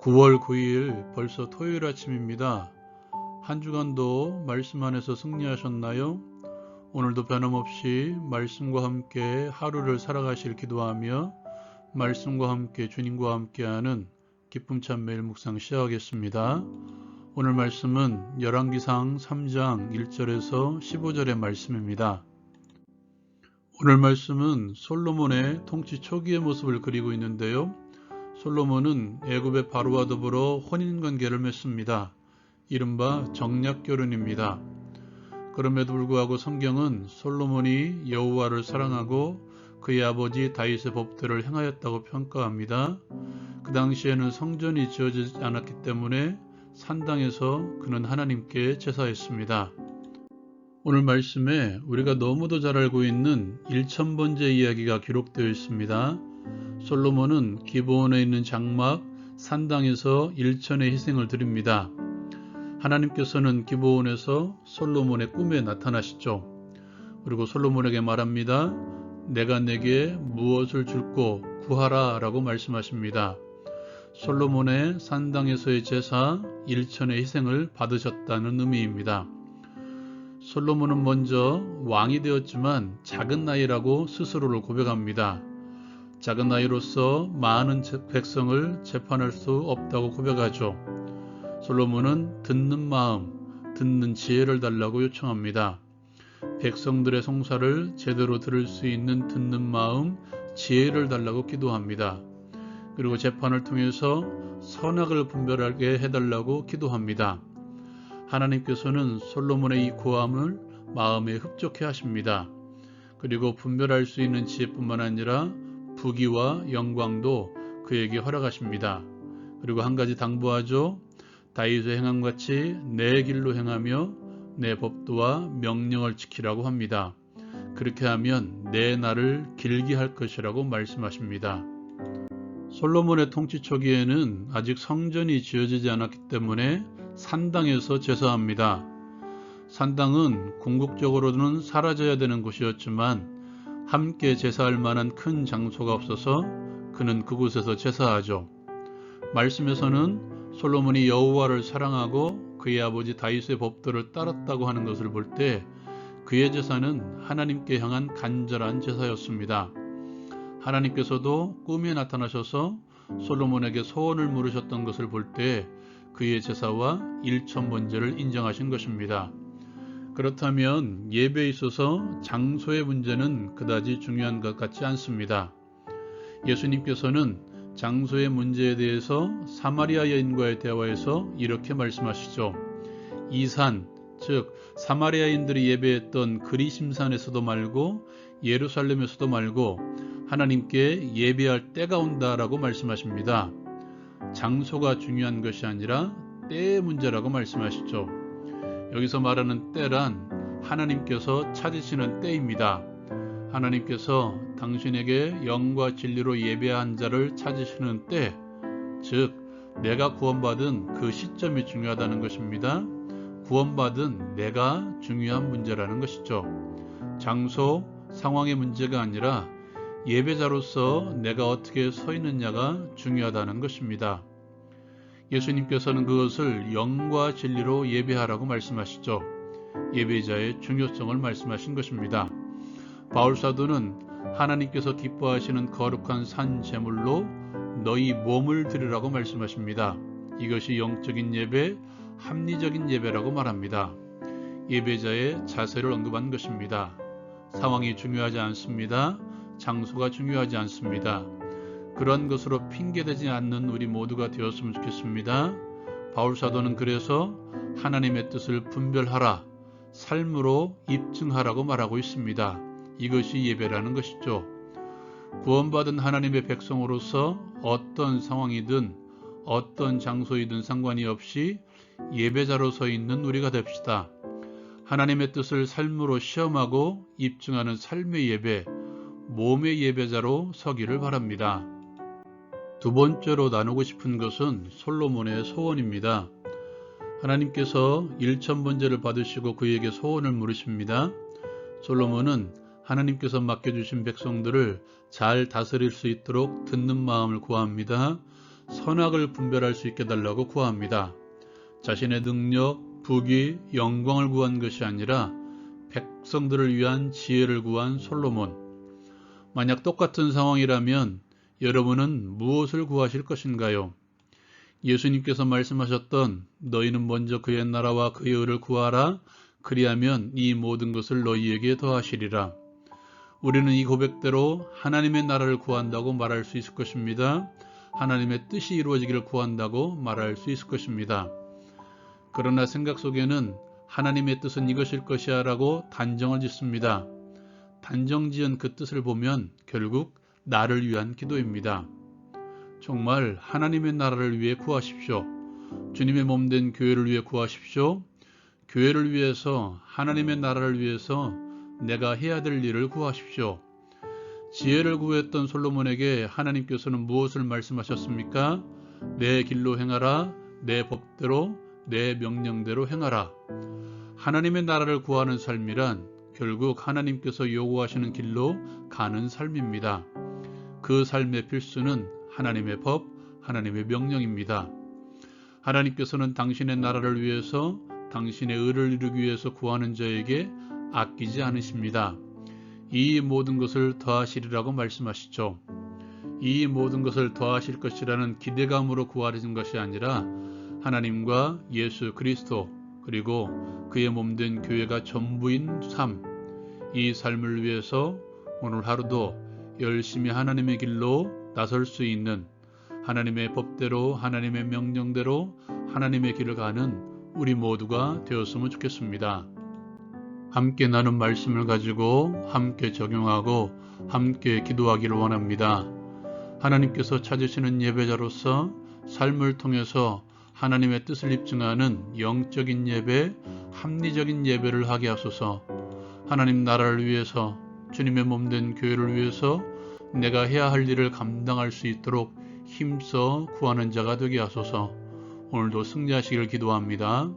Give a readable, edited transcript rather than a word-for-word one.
9월 9일 벌써 토요일 아침입니다. 한 주간도 말씀 안에서 승리하셨나요? 오늘도 변함없이 말씀과 함께 하루를 살아가실 기도하며 말씀과 함께 주님과 함께하는 기쁨 찬 매일 묵상 시작하겠습니다. 오늘 말씀은 열왕기상 3장 1절에서 15절의 말씀입니다. 오늘 말씀은 솔로몬의 통치 초기의 모습을 그리고 있는데요. 솔로몬은 애굽의 바로와 더불어 혼인관계를 맺습니다. 이른바 정략결혼입니다. 그럼에도 불구하고 성경은 솔로몬이 여호와를 사랑하고 그의 아버지 다윗의 법대로 행하였다고 평가합니다. 그 당시에는 성전이 지어지지 않았기 때문에 산당에서 그는 하나님께 제사했습니다. 오늘 말씀에 우리가 너무도 잘 알고 있는 1000번째 이야기가 기록되어 있습니다. 솔로몬은 기브온에 있는 장막 산당에서 1000의 희생을 드립니다. 하나님께서는 기브온에서 솔로몬의 꿈에 나타나시죠. 그리고 솔로몬에게 말합니다. 내가 내게 무엇을 줄고 구하라 라고 말씀하십니다. 솔로몬의 산당에서의 제사 1000의 희생을 받으셨다는 의미입니다. 솔로몬은 먼저 왕이 되었지만 작은 나이라고 스스로를 고백합니다. 작은 나이로서 많은 백성을 재판할 수 없다고 고백하죠. 솔로몬은 듣는 마음, 듣는 지혜를 달라고 요청합니다. 백성들의 송사를 제대로 들을 수 있는 듣는 마음, 지혜를 달라고 기도합니다. 그리고 재판을 통해서 선악을 분별하게 해달라고 기도합니다. 하나님께서는 솔로몬의 이 구함을 마음에 흡족해 하십니다. 그리고 분별할 수 있는 지혜뿐만 아니라 부귀와 영광도 그에게 허락하십니다. 그리고 한 가지 당부하죠. 다윗의 행함같이 내 길로 행하며 내 법도와 명령을 지키라고 합니다. 그렇게 하면 내 날을 길게 할 것이라고 말씀하십니다. 솔로몬의 통치 초기에는 아직 성전이 지어지지 않았기 때문에 산당에서 제사합니다. 산당은 궁극적으로는 사라져야 되는 곳이었지만 함께 제사할 만한 큰 장소가 없어서 그는 그곳에서 제사하죠. 말씀에서는 솔로몬이 여호와를 사랑하고 그의 아버지 다윗의 법도를 따랐다고 하는 것을 볼 때 그의 제사는 하나님께 향한 간절한 제사였습니다. 하나님께서도 꿈에 나타나셔서 솔로몬에게 소원을 물으셨던 것을 볼 때 그의 제사와 1000번제를 인정하신 것입니다. 그렇다면 예배에 있어서 장소의 문제는 그다지 중요한 것 같지 않습니다. 예수님께서는 장소의 문제에 대해서 사마리아 여인과의 대화에서 이렇게 말씀하시죠. 이 산, 즉 사마리아인들이 예배했던 그리심산에서도 말고 예루살렘에서도 말고 하나님께 예배할 때가 온다라고 말씀하십니다. 장소가 중요한 것이 아니라 때의 문제라고 말씀하시죠. 여기서 말하는 때란 하나님께서 찾으시는 때입니다. 하나님께서 당신에게 영과 진리로 예배한 자를 찾으시는 때, 즉 내가 구원받은 그 시점이 중요하다는 것입니다. 구원받은 내가 중요한 문제라는 것이죠. 장소, 상황의 문제가 아니라 예배자로서 내가 어떻게 서 있느냐가 중요하다는 것입니다. 예수님께서는 그것을 영과 진리로 예배하라고 말씀하시죠. 예배자의 중요성을 말씀하신 것입니다. 바울사도는 하나님께서 기뻐하시는 거룩한 산 제물로 너희 몸을 드리라고 말씀하십니다. 이것이 영적인 예배, 합리적인 예배라고 말합니다. 예배자의 자세를 언급한 것입니다. 상황이 중요하지 않습니다. 장소가 중요하지 않습니다. 그런 것으로 핑계대지 않는 우리 모두가 되었으면 좋겠습니다. 바울사도는 그래서 하나님의 뜻을 분별하라, 삶으로 입증하라고 말하고 있습니다. 이것이 예배라는 것이죠. 구원받은 하나님의 백성으로서 어떤 상황이든 어떤 장소이든 상관이 없이 예배자로 서 있는 우리가 됩시다. 하나님의 뜻을 삶으로 시험하고 입증하는 삶의 예배, 몸의 예배자로 서기를 바랍니다. 두 번째로 나누고 싶은 것은 솔로몬의 소원입니다. 하나님께서 1000번제를 받으시고 그에게 소원을 물으십니다. 솔로몬은 하나님께서 맡겨주신 백성들을 잘 다스릴 수 있도록 듣는 마음을 구합니다. 선악을 분별할 수 있게 달라고 구합니다. 자신의 능력, 부귀, 영광을 구한 것이 아니라 백성들을 위한 지혜를 구한 솔로몬. 만약 똑같은 상황이라면 여러분은 무엇을 구하실 것인가요? 예수님께서 말씀하셨던 너희는 먼저 그의 나라와 그의 의를 구하라. 그리하면 이 모든 것을 너희에게 더하시리라. 우리는 이 고백대로 하나님의 나라를 구한다고 말할 수 있을 것입니다. 하나님의 뜻이 이루어지기를 구한다고 말할 수 있을 것입니다. 그러나 생각 속에는 하나님의 뜻은 이것일 것이야 라고 단정을 짓습니다. 단정지은 그 뜻을 보면 결국 나를 위한 기도입니다. 정말 하나님의 나라를 위해 구하십시오. 주님의 몸된 교회를 위해 구하십시오. 교회를 위해서, 하나님의 나라를 위해서 내가 해야 될 일을 구하십시오. 지혜를 구했던 솔로몬에게 하나님께서는 무엇을 말씀하셨습니까? 내 길로 행하라, 내 법대로, 내 명령대로 행하라. 하나님의 나라를 구하는 삶이란 결국 하나님께서 요구하시는 길로 가는 삶입니다. 그 삶의 필수는 하나님의 법, 하나님의 명령입니다. 하나님께서는 당신의 나라를 위해서, 당신의 의를 이루기 위해서 구하는 자에게 아끼지 않으십니다. 이 모든 것을 더하시리라고 말씀하시죠. 이 모든 것을 더하실 것이라는 기대감으로 구하는 것이 아니라 하나님과 예수 그리스도 그리고 그의 몸된 교회가 전부인 삶, 이 삶을 위해서 오늘 하루도 열심히 하나님의 길로 나설 수 있는, 하나님의 법대로, 하나님의 명령대로 하나님의 길을 가는 우리 모두가 되었으면 좋겠습니다. 함께 나눈 말씀을 가지고 함께 적용하고 함께 기도하기를 원합니다. 하나님께서 찾으시는 예배자로서 삶을 통해서 하나님의 뜻을 입증하는 영적인 예배, 합리적인 예배를 하게 하소서. 하나님 나라를 위해서, 주님의 몸된 교회를 위해서 내가 해야 할 일을 감당할 수 있도록 힘써 구하는 자가 되게 하소서. 오늘도 승리하시기를 기도합니다.